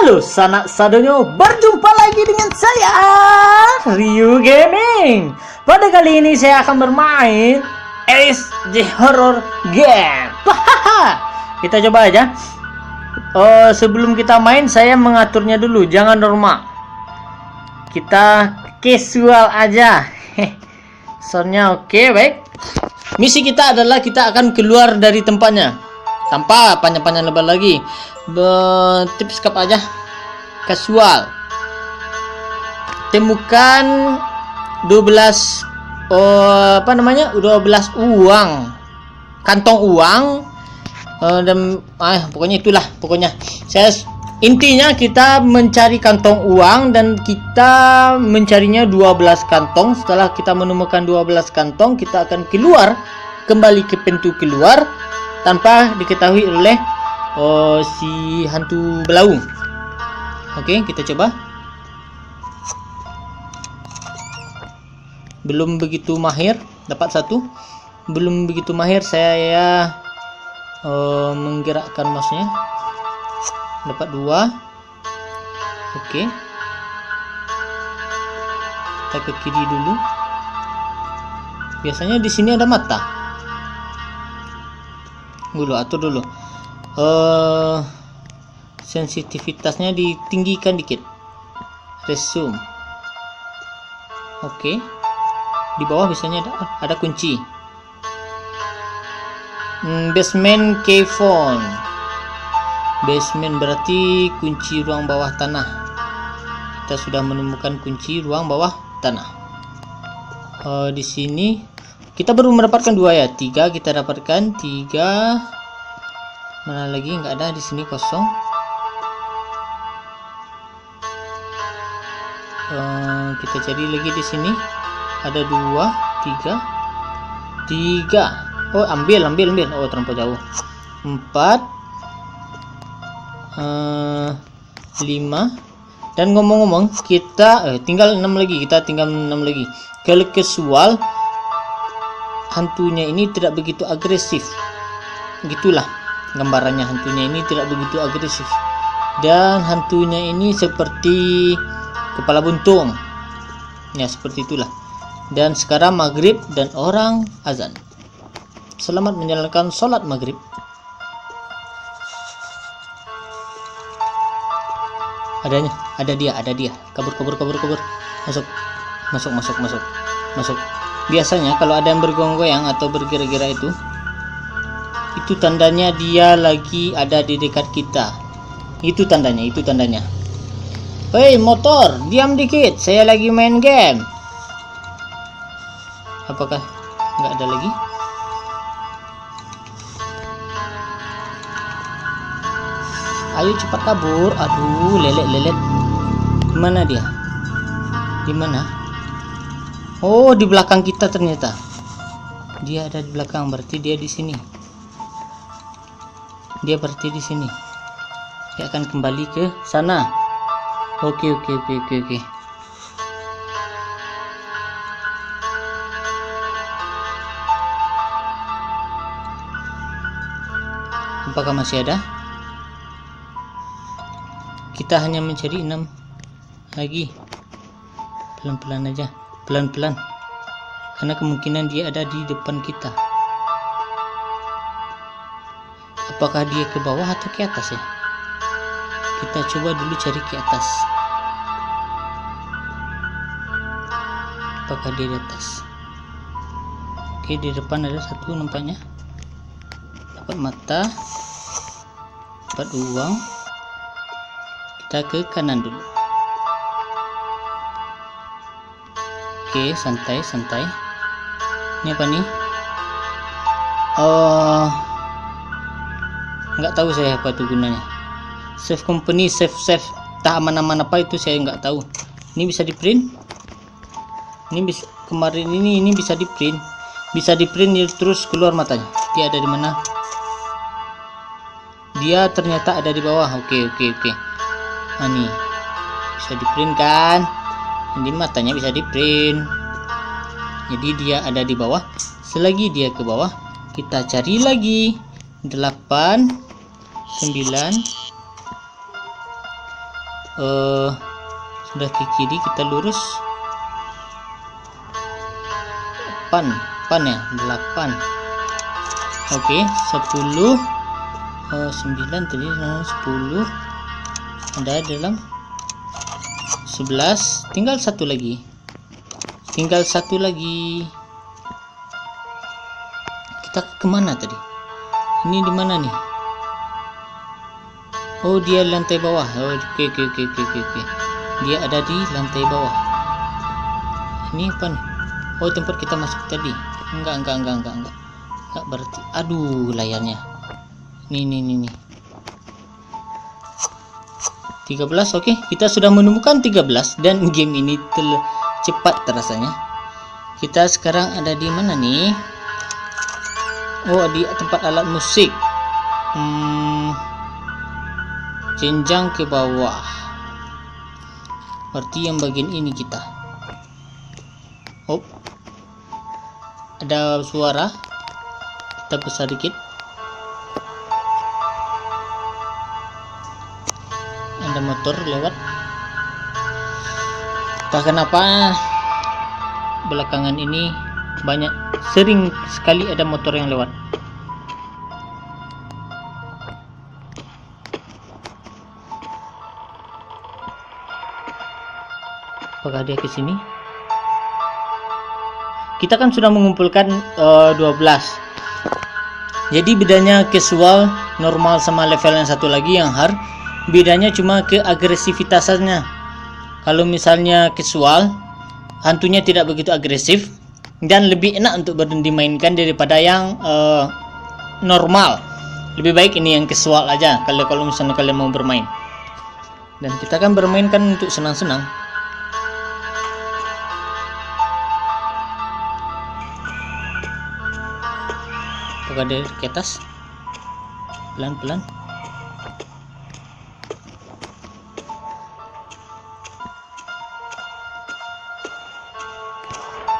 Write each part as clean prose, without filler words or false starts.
Halo sanak sadonyo, berjumpa lagi dengan saya Ryu Gaming. Pada kali ini saya akan bermain SG Horror Game. Kita coba aja. Sebelum kita main saya mengaturnya dulu, jangan normal. Kita casual aja. Soundnya oke, baik. Misi kita adalah kita akan keluar dari tempatnya tanpa panjang-panjang lebar lagi. Tips kap aja, casual. Temukan 12 uang, kantong uang, dan pokoknya itulah. Intinya kita mencari kantong uang dan kita mencarinya 12 kantong. Setelah kita menemukan 12 kantong, kita akan keluar kembali ke pintu keluar tanpa diketahui oleh si hantu belaung. Oke, kita coba. Belum begitu mahir, dapat satu. Belum begitu mahir saya menggerakkan mouse-nya. Dapat 2. Oke. Kita ke kiri dulu. Biasanya di sini ada mata. Atur dulu. Sensitivitasnya ditinggikan dikit. Resume. Oke. Di bawah biasanya ada kunci. Basement key phone. Basement berarti kunci ruang bawah tanah. Kita sudah menemukan kunci ruang bawah tanah. Di sini kita baru mendapatkan 2 ya. 3 kita dapatkan. 3. Mana lagi? Nggak ada, di sini kosong. Kita cari lagi di sini. Ada 2, 3. Oh, ambil. Oh, terlampau jauh. 4, 5. Dan ngomong-ngomong, kita tinggal 6 lagi. Kita tinggal 6 lagi. Kalau casual, hantunya ini tidak begitu agresif. Gitulah gambarannya, hantunya ini tidak begitu agresif. Dan hantunya ini seperti kepala buntung. Ya, seperti itulah. Dan sekarang maghrib dan orang azan. Selamat menjalankan sholat maghrib. Ada dia. Kabur. Masuk. Biasanya kalau ada yang bergoyang atau bergerak-gerak itu tandanya dia lagi ada di dekat kita. Itu tandanya. Hei motor, diam dikit, saya lagi main game. Apakah nggak ada lagi? Ayo cepat kabur. Aduh, lelet. Mana dia? Di mana? Oh, di belakang kita ternyata. Dia ada di belakang, berarti dia di sini. Dia akan kembali ke sana. Oke. Apakah masih ada? Kita hanya mencari 6 lagi. Pelan-pelan aja. Pelan-pelan. Karena kemungkinan dia ada di depan kita. Apakah dia ke bawah atau ke atas ya? Kita coba dulu cari ke atas. Apakah dia di atas? Oke, di depan ada satu nampaknya. Dapat mata. Dapat uang. Kita ke kanan dulu. Oke, santai. Ini apa nih? Nggak tahu saya apa itu gunanya. Save company, save tak aman-aman apa itu saya nggak tahu. Ini bisa di print. Ini bisa di print. Bisa di print terus keluar matanya. Dia ada di mana? Dia ternyata ada di bawah. Oke. Ini bisa di print kan? Ini matanya bisa di print. Jadi dia ada di bawah. Selagi dia ke bawah, kita cari lagi. 8, 9, Sudah ke kiri, kita lurus. Pan ya, 8. Oke, 10, 9 tadi, 10 ada dalam 11, tinggal satu lagi. Kita kemana tadi? Ini di mana nih? Oh, dia lantai bawah. Oh, oke. Dia ada di lantai bawah. Ini apa nih? Oh, tempat kita masuk tadi. Enggak berarti. Aduh, layarnya. Nih. 13. Oke, kita sudah menemukan 13 dan game ini cepat rasanya. Kita sekarang ada di mana nih? Oh, di tempat alat musik. Jenjang ke bawah. Berarti yang bagian ini kita. Oh, ada suara. Kita besar dikit. Ada motor lewat. Entah kenapa belakangan ini sering sekali ada motor yang lewat. Apakah dia ke sini? Kita kan sudah mengumpulkan 12. Jadi bedanya casual, normal sama level yang satu lagi yang hard, bedanya cuma ke agresivitasnya. Kalau misalnya casual, hantunya tidak begitu agresif dan lebih enak untuk dimainkan daripada yang normal. Lebih baik ini yang casual aja kalau misalnya kalian mau bermain. Dan kita kan bermain kan untuk senang-senang. Apakah dari ke atas? Pelan-pelan.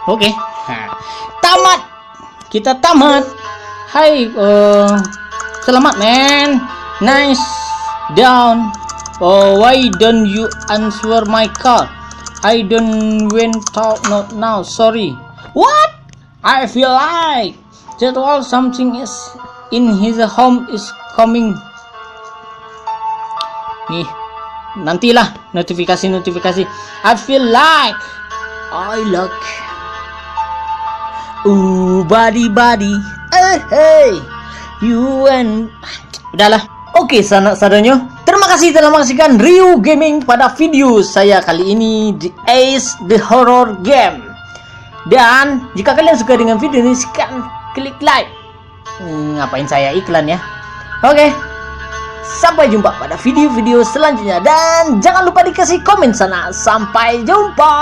Oke. Tamat. Kita tamat. Hai, selamat man. Nice. Down. Oh, why don't you answer my call? I don't went out not now. Sorry. What? I feel like that all something is in his home is coming. Nih, nantilah notifikasi. I feel like I like. Buddy. Hey, you and udahlah. Oke, sanak-saudaranya, terima kasih telah menyaksikan Ryu Gaming pada video saya kali ini di Ace the Horror Game. Dan jika kalian suka dengan video ini, silahkan klik like. Ngapain saya iklan ya? Oke, sampai jumpa pada video-video selanjutnya dan jangan lupa dikasih komen sana. Sampai jumpa.